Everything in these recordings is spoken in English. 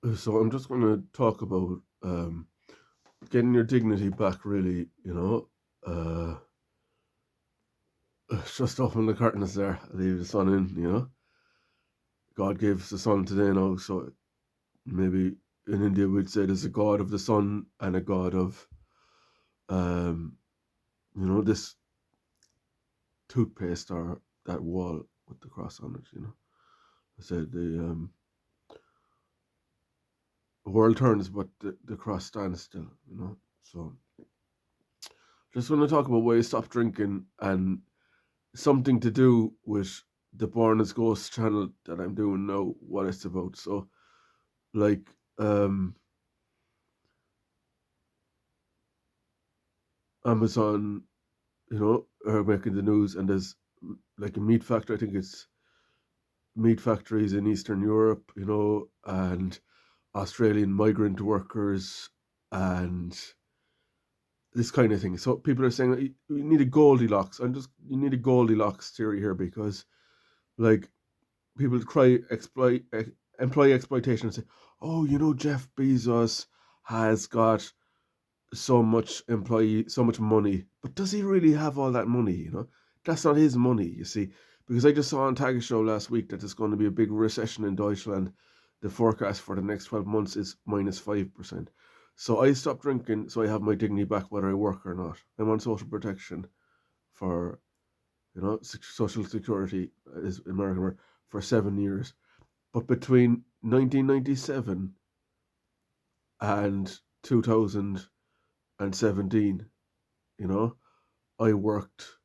So I'm just going to talk about getting your dignity back. Really, just open the curtains there, leave the sun in. God gave us the sun today now, so maybe in India we'd say there's a god of the sun and a god of um, this toothpaste or that wall with the cross on it. I said the world turns, but the cross stands still. So just want to talk about why I stopped drinking and something to do with the Born as Ghost channel that I'm doing now, what it's about. So, like, Amazon, are making the news, and there's like a meat factory. I think it's meat factories in Eastern Europe, and Australian migrant workers, and this kind of thing. So people are saying you need a Goldilocks. You need a Goldilocks theory here because, like, people cry employee exploitation and say, "Oh, Jeff Bezos has got so much money, but does he really have all that money? That's not his money, you see." Because I just saw on Tagesschau last week that there's going to be a big recession in Deutschland. The forecast for the next 12 months is -5%. So I stopped drinking, so I have my dignity back, whether I work or not. I'm on social protection for social security is American word, for 7 years. But between 1997 and 2017, you know, I worked.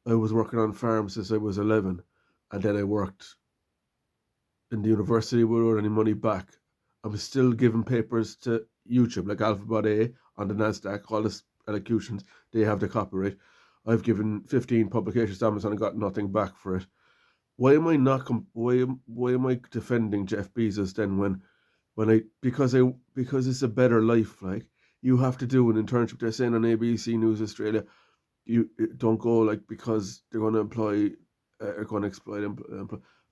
I was working on farms since I was 11, and then I worked in the university without any money back. I was still giving papers to YouTube, like Alphabet A on the Nasdaq, all the elocutions. They have the copyright. I've given 15 publications to Amazon and got nothing back for it. Why am I not? Why am I defending Jeff Bezos then because it's a better life. Like, you have to do an internship. They're saying on ABC News Australia, you don't go, like, because they're going to are going to exploit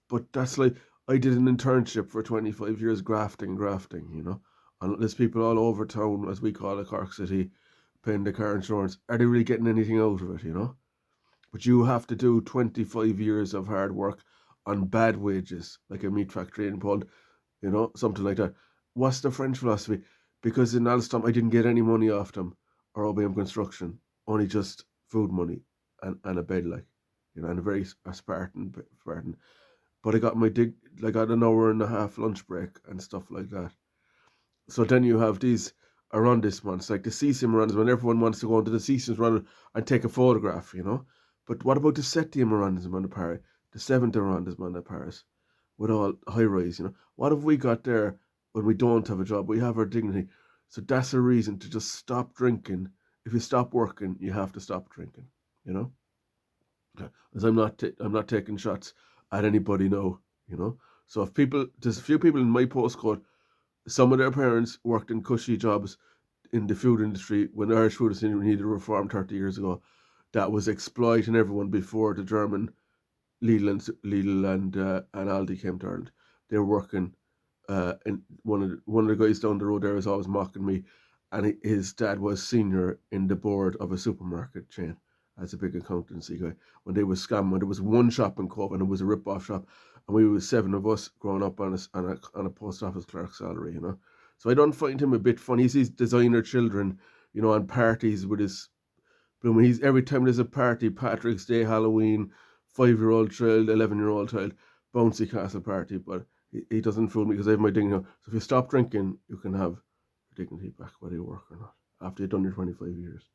but that's like, I did an internship for 25 years, grafting. And there's people all over town, as we call it, Cork City, paying the car insurance. Are they really getting anything out of it? But you have to do 25 years of hard work on bad wages, like a meat factory in Poland, something like that. What's the French philosophy? Because in Alstom, I didn't get any money off them or OBM Construction, only just food money and a bed, like, and a very Spartan. But I got like, I got an hour and a half lunch break and stuff like that. So then you have these arrondissements, like the CSIM arrondissement. Everyone wants to go into the CSIM arrondissement and take a photograph. But what about the Septième arrondissement of Paris, the seventh arrondissement of Paris, with all high rise? What have we got there when we don't have a job? We have our dignity. So that's a reason to just stop drinking. If you stop working, you have to stop drinking. You know, as I'm not taking shots at anybody now. So if there's a few people in my postcode. Some of their parents worked in cushy jobs in the food industry when the Irish food industry needed reform 30 years ago. That was exploiting everyone before the German Lidl and Aldi came to Ireland. They were working. And one of the guys down the road there was always mocking me, and his dad was senior in the board of a supermarket chain as a big accountancy guy. When they was scamming, there was one shop in Cove, and it was a rip-off shop, and we was seven of us growing up on a post office clerk salary. So I don't find him a bit funny. He sees designer children, on parties with his. But when he's every time there's a party, Patrick's Day, Halloween, 5-year-old child, 11-year-old child, bouncy castle party, but he doesn't fool me because I have my dignity. So if you stop drinking, you can have your dignity back, whether you work or not, after you've done your 25 years.